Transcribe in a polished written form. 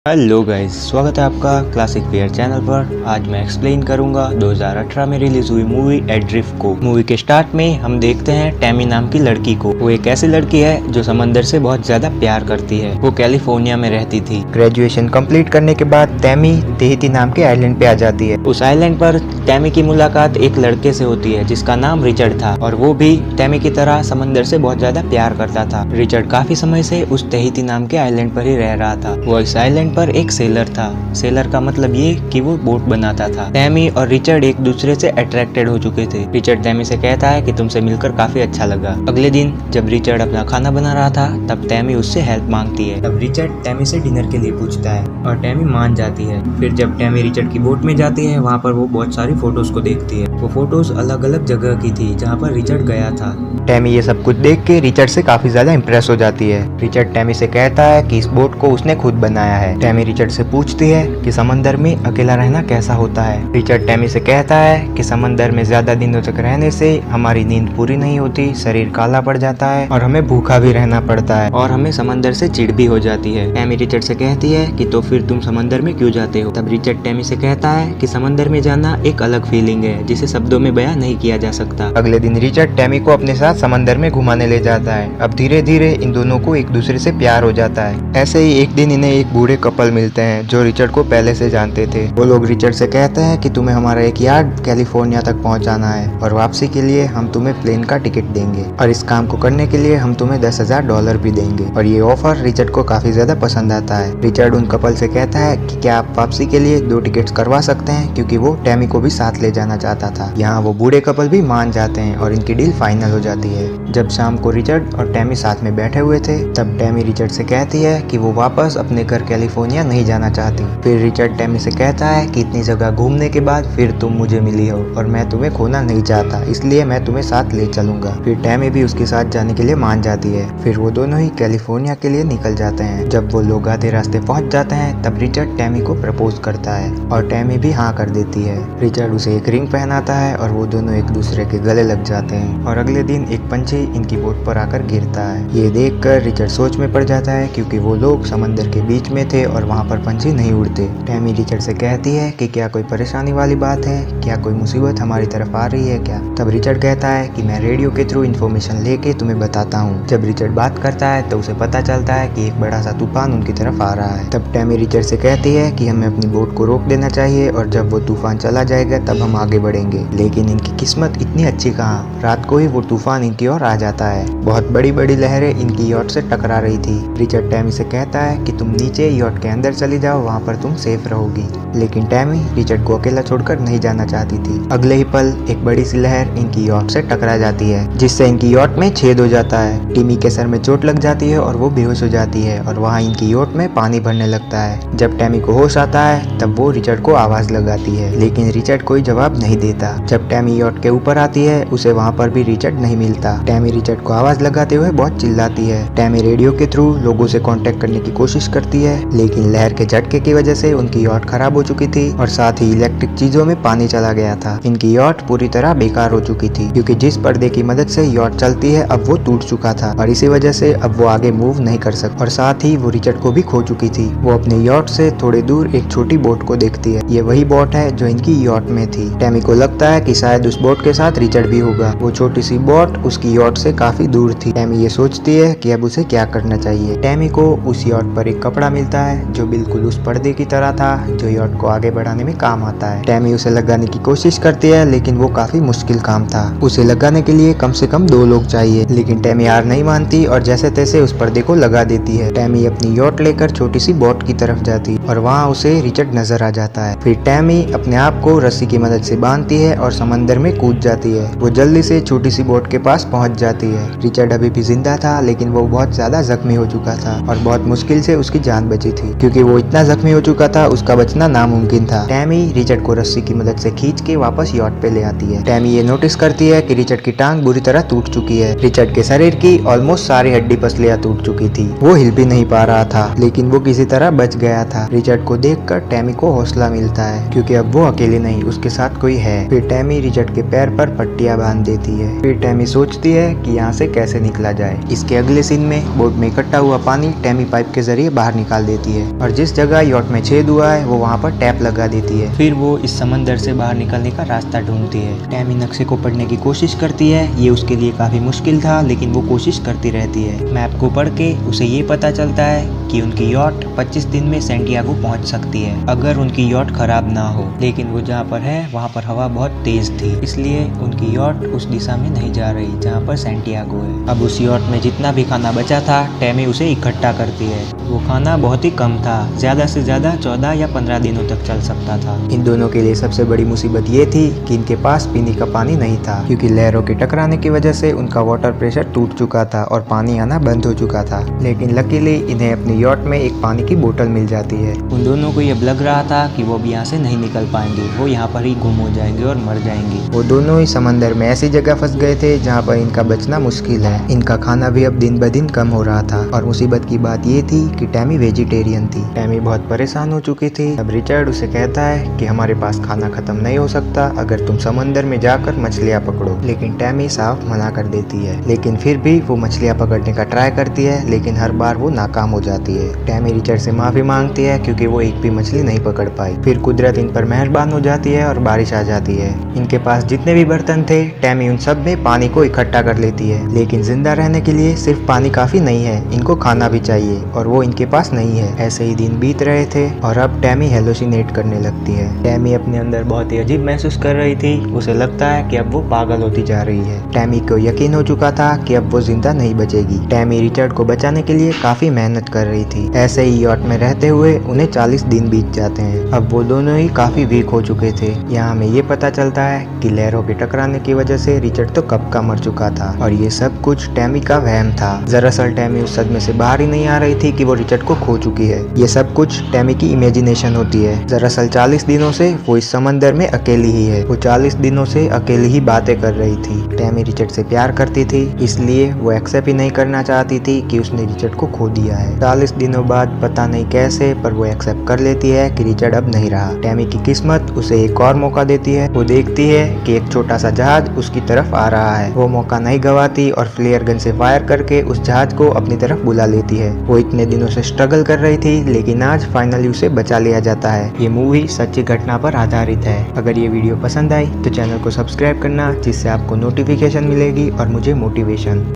Hello guys, स्वागत है आपका क्लासिक फेयर चैनल पर। आज मैं एक्सप्लेन करूंगा 2018 में रिलीज हुई मूवी एड्रिफ्ट को। मूवी के स्टार्ट में हम देखते हैं टैमी नाम की लड़की को। वो एक ऐसी लड़की है जो समंदर से बहुत ज्यादा प्यार करती है। वो कैलिफोर्निया में रहती थी। ग्रेजुएशन कंप्लीट करने के बाद टैमी तेहती नाम के आइलैंड पे आ जाती है। उस आइलैंड पर टैमी की मुलाकात एक लड़के से होती है जिसका नाम रिचर्ड था और वो भी टैमी की तरह समंदर से बहुत ज्यादा प्यार करता था। रिचर्ड काफी समय से उस तेहती नाम के आइलैंड पर ही रह रहा था। वो इस आइलैंड पर एक सेलर था। सेलर का मतलब ये कि वो बोट बनाता था। टैमी और रिचर्ड एक दूसरे से अट्रैक्टेड हो चुके थे। रिचर्ड टैमी से कहता है कि तुमसे मिलकर काफी अच्छा लगा। अगले दिन जब रिचर्ड अपना खाना बना रहा था तब टैमी उससे हेल्प मांगती है। तब रिचर्ड टैमी से डिनर के लिए पूछता है और टैमी मान जाती है। फिर जब टैमी रिचर्ड की बोट में जाती है वहाँ पर वो बहुत सारी फोटोज को देखती है। वो फोटोज अलग अलग जगह की थी जहाँ पर रिचर्ड गया था। टैमी ये सब कुछ देख के रिचर्ड से काफी ज्यादा इम्प्रेस हो जाती है। रिचर्ड टैमी से कहता है कि इस बोट को उसने खुद बनाया है। टैमी रिचर्ड से पूछती है कि समंदर में अकेला रहना कैसा होता है। रिचर्ड टैमी से कहता है कि समंदर में ज्यादा दिनों तक रहने से हमारी नींद पूरी नहीं होती, शरीर काला पड़ जाता है और हमें भूखा भी रहना पड़ता है और हमें समंदर से चिढ़ भी हो जाती है। टैमी रिचर्ड से कहती है कि तो फिर तुम समंदर में क्यों जाते हो। तब रिचर्ड टैमी से कहता है कि समंदर में जाना एक अलग फीलिंग है जिसे शब्दों में बयां नहीं किया जा सकता। अगले दिन रिचर्ड टैमी को अपने साथ समंदर में घुमाने ले जाता है। अब धीरे धीरे इन दोनों को एक दूसरे से प्यार हो जाता है। ऐसे ही एक दिन इन्हें एक बूढ़े कपल मिलते हैं जो रिचर्ड को पहले से जानते थे। वो लोग रिचर्ड से कहते हैं कि तुम्हें हमारा एक यार्ड कैलिफोर्निया तक पहुंचाना है और वापसी के लिए हम तुम्हें प्लेन का टिकट देंगे और इस काम को करने के लिए हम तुम्हें $10,000 भी देंगे। और ये ऑफर रिचर्ड को काफी ज्यादा पसंद आता है। रिचर्ड उन कपल से कहता है कि क्या आप वापसी के लिए 2 टिकट्स करवा सकते हैं, क्योंकि वो टैमी को भी साथ ले जाना चाहता था। यहाँ वो बूढ़े कपल भी मान जाते हैं और इनकी डील फाइनल हो जाती है। जब शाम को रिचर्ड और टैमी साथ में बैठे हुए थे तब टैमी रिचर्ड से कहती है कि वो वापस अपने घर कैलिफोर्निया नहीं जाना चाहती। फिर रिचर्ड टैमी से कहता है कि इतनी जगह घूमने के बाद फिर तुम मुझे मिली हो और मैं तुम्हें खोना नहीं चाहता, इसलिए मैं तुम्हें साथ ले चलूंगा। फिर टैमी भी उसके साथ जाने के लिए मान जाती है। फिर वो दोनों ही कैलिफोर्निया के लिए निकल जाते हैं। जब वो लोग आधे रास्ते पहुंच जाते हैं तब रिचर्ड टैमी को प्रपोज करता है और टैमी भी हाँ कर देती है। रिचर्ड उसे एक रिंग पहनाता है और वो दोनों एक दूसरे के गले लग जाते हैं। और अगले दिन एक पंछी इनकी बोट पर आकर गिरता है। ये देखकर रिचर्ड सोच में पड़ जाता है क्योंकि वो लोग समंदर के बीच में थे और वहाँ पर पंछी नहीं उड़ते। टैमी रिचर्ड से कहती है कि क्या कोई परेशानी वाली बात है, क्या कोई मुसीबत हमारी तरफ आ रही है क्या। तब रिचर्ड कहता है कि मैं रेडियो के थ्रू इन्फॉर्मेशन लेके तुम्हें बताता हूँ। जब रिचर्ड बात करता है तो उसे पता चलता है कि एक बड़ा सा तूफान उनकी तरफ आ रहा है। तब टैमी रिचर्ड से कहती है कि हमें अपनी बोट को रोक देना चाहिए और जब वो तूफान चला जाएगा तब हम आगे बढ़ेंगे। लेकिन इनकी किस्मत इतनी अच्छी कहाँ, रात को ही वो तूफान इनकी ओर आ जाता है। बहुत बड़ी बड़ी लहरें इनकी यॉट से टकरा रही थी। रिचर्ड टैमी से कहता है कि तुम नीचे यॉट के अंदर चली जाओ, वहाँ पर तुम सेफ रहोगी। लेकिन टैमी रिचर्ड को अकेला छोड़कर नहीं जाना चाहती थी। अगले ही पल एक बड़ी सी लहर इनकी यॉट से टकरा जाती है जिससे इनकी यॉट में छेद हो जाता है। टिमी के सर में चोट लग जाती है और वो बेहोश हो जाती है और वहाँ इनकी यॉट में पानी भरने लगता है। जब टैमी को होश आता है तब वो रिचर्ड को आवाज लगाती है, लेकिन रिचर्ड कोई जवाब नहीं देता। जब टैमी यॉट के ऊपर आती है उसे वहाँ पर भी रिचर्ड नहीं मिलता। टैमी रिचर्ड को आवाज लगाते हुए बहुत चिल्लाती है। टैमी रेडियो के थ्रू लोगों से कांटेक्ट करने की कोशिश करती है, लेकिन लहर के झटके की वजह से उनकी यॉट खराब हो चुकी थी और साथ ही इलेक्ट्रिक चीजों में पानी चला गया था। इनकी यॉट पूरी तरह बेकार हो चुकी थी क्योंकि जिस पर्दे की मदद से यॉट चलती है अब वो टूट चुका था और इसी वजह से अब वो आगे मूव नहीं कर सकती। और साथ ही वो रिचर्ड को भी खो चुकी थी। वो अपने यॉट से थोड़े दूर एक छोटी बोट को देखती है। ये वही बोट है जो इनकी यॉट में थी। टैमी को लगता है कि शायद उस बोट के साथ रिचर्ड भी होगा। वो छोटी सी बोट उसकी यॉट से काफी दूर थी। टैमी ये सोचती है कि अब उसे क्या करना चाहिए। टैमी को उस यॉट पर एक कपड़ा मिलता है जो बिल्कुल उस पर्दे की तरह था जो यॉट को आगे बढ़ाने में काम आता है। टैमी उसे लगाने की कोशिश करती है लेकिन वो काफी मुश्किल काम था। उसे लगाने के लिए कम से कम 2 लोग चाहिए, लेकिन टैमी हार नहीं मानती और जैसे तैसे उस पर्दे को लगा देती है। टैमी अपनी यॉट लेकर छोटी सी बोट की तरफ जाती और वहाँ उसे रिचर्ड नजर आ जाता है। फिर टैमी अपने आप को रस्सी की मदद से बांधती है और समंदर में कूद जाती है। वो जल्दी से छोटी सी बोट के पास पहुँच जाती है। रिचर्ड अभी भी जिंदा था लेकिन वो बहुत ज्यादा जख्मी हो चुका था और बहुत मुश्किल से उसकी जान बची थी क्योंकि वो इतना जख्मी हो चुका था उसका बचना नामुमकिन था। टैमी रिचर्ड को रस्सी की मदद से खींच के वापस यॉट पे ले आती है। टैमी ये नोटिस करती है कि रिचर्ड की टांग बुरी तरह टूट चुकी है। रिचर्ड के शरीर की ऑलमोस्ट सारी हड्डी पसलियां टूट चुकी थी। वो हिल भी नहीं पा रहा था लेकिन वो किसी तरह बच गया था। रिचर्ड को देखकर टैमी को हौसला मिलता है क्योंकि अब वो अकेले नहीं, उसके साथ कोई है। फिर टैमी रिचर्ड के पैर पर पट्टियां बांध देती है। फिर टैमी सोचती है कि यहाँ से कैसे निकला जाए। इसके अगले सीन में बोट में इकट्ठा हुआ पानी टैमी पाइप के जरिए बाहर निकाल देती है और जिस जगह यॉट में छेद हुआ है वो वहाँ पर टैप लगा देती है। फिर वो इस समंदर से बाहर निकलने का रास्ता ढूंढती है। टैमी नक्शे को पढ़ने की कोशिश करती है। ये उसके लिए काफी मुश्किल था लेकिन वो कोशिश करती रहती है। मैप को पढ़ के उसे ये पता चलता है कि उनकी यॉट 25 दिन में सैंटियागो पहुंच सकती है अगर उनकी यॉट खराब ना हो। लेकिन वो जहाँ पर है वहाँ पर हवा बहुत तेज थी, इसलिए उनकी यॉट उस दिशा में नहीं जा रही जहाँ पर सैंटियागो है। अब उस यॉट में जितना भी खाना बचा था टैमी उसे इकट्ठा करती है। वो खाना बहुत ही कम था, ज्यादा से ज्यादा 14 या 15 दिनों तक चल सकता था। इन दोनों के लिए सबसे बड़ी मुसीबत ये थी कि इनके पास पीने का पानी नहीं था क्योंकि लहरों के टकराने की वजह से उनका वाटर प्रेशर टूट चुका था और पानी आना बंद हो चुका था। लेकिन लकीली इन्हें अपनी यॉट में एक पानी की बोतल मिल जाती है। उन दोनों को यह लग रहा था कि वो अब यहाँ से नहीं निकल पाएंगे, वो यहाँ पर ही गुम हो जाएंगे और मर जाएंगे। वो दोनों ही समंदर में ऐसी जगह फंस गए थे जहाँ पर इनका बचना मुश्किल है। इनका खाना भी अब दिन ब दिन कम हो रहा था और मुसीबत की बात ये थी कि टैमी वेजिटेरियन थी। टैमी बहुत परेशान हो चुकी थी। अब रिचर्ड उसे कहता है कि हमारे पास खाना खत्म नहीं हो सकता अगर तुम समंदर में जाकर मछलियाँ पकड़ो। लेकिन टैमी साफ मना कर देती है। लेकिन फिर भी वो मछलियाँ पकड़ने का ट्राई करती है लेकिन हर बार वो नाकाम हो जाती है। टैमी रिचर्ड से माफी मांगती है क्योंकि वो एक भी मछली नहीं पकड़ पाई। फिर कुदरत इन पर मेहरबान हो जाती है और बारिश आ जाती है। इनके पास जितने भी बर्तन थे टैमी उन सब में पानी को इकट्ठा कर लेती है। लेकिन जिंदा रहने के लिए सिर्फ पानी काफी नहीं है, इनको खाना भी चाहिए और वो इनके पास नहीं है। ऐसे ही दिन बीत रहे थे और अब टैमी हेलुसिनेट करने लगती है। टैमी अपने अंदर बहुत ही अजीब महसूस कर रही थी। उसे लगता है कि अब वो पागल होती जा रही है। टैमी को यकीन हो चुका था कि अब वो जिंदा नहीं बचेगी। टैमी रिचर्ड को बचाने के लिए काफी मेहनत कर रही थी। ऐसे ही यॉट में रहते हुए उन्हें 40 दिन बीत जाते हैं। अब वो दोनों ही काफी वीक हो चुके थे। यहाँ हमें ये पता चलता है कि लहरों के टकराने की वजह से रिचर्ड तो कब का मर चुका था और ये सब कुछ टैमी का वहम था। दरअसल टैमी उस सदमे से बाहर ही नहीं आ रही थी कि वो रिचर्ड को खो चुकी है। ये सब कुछ टैमी की इमेजिनेशन होती है। दरअसल 40 दिनों से वो इस समंदर में अकेली ही है। वो 40 दिनों से अकेली ही बातें कर रही थी। टैमी रिचर्ड से प्यार करती थी, इसलिए वो एक्सेप्ट ही नहीं करना चाहती थी कि उसने रिचर्ड को खो दिया है। 40 दिनों बाद पता नहीं कैसे पर वो एक्सेप्ट कर लेती है कि रिचर्ड अब नहीं रहा। टैमी की किस्मत उसे एक और मौका देती है। वो देखती है कि एक छोटा सा जहाज उसकी तरफ आ रहा है। वो मौका नहीं गवाती और फ्लेयर गन से फायर करके उस जहाज को अपनी तरफ बुला लेती है। वो इतने दिनों से स्ट्रगल कर रही थी लेकिन आज फाइनली उसे बचा लिया जाता है। ये मूवी सच्ची घटना पर आधारित है। अगर ये वीडियो पसंद आई तो चैनल को सब्सक्राइब करना जिससे आपको नोटिफिकेशन मिलेगी और मुझे मोटिवेशन।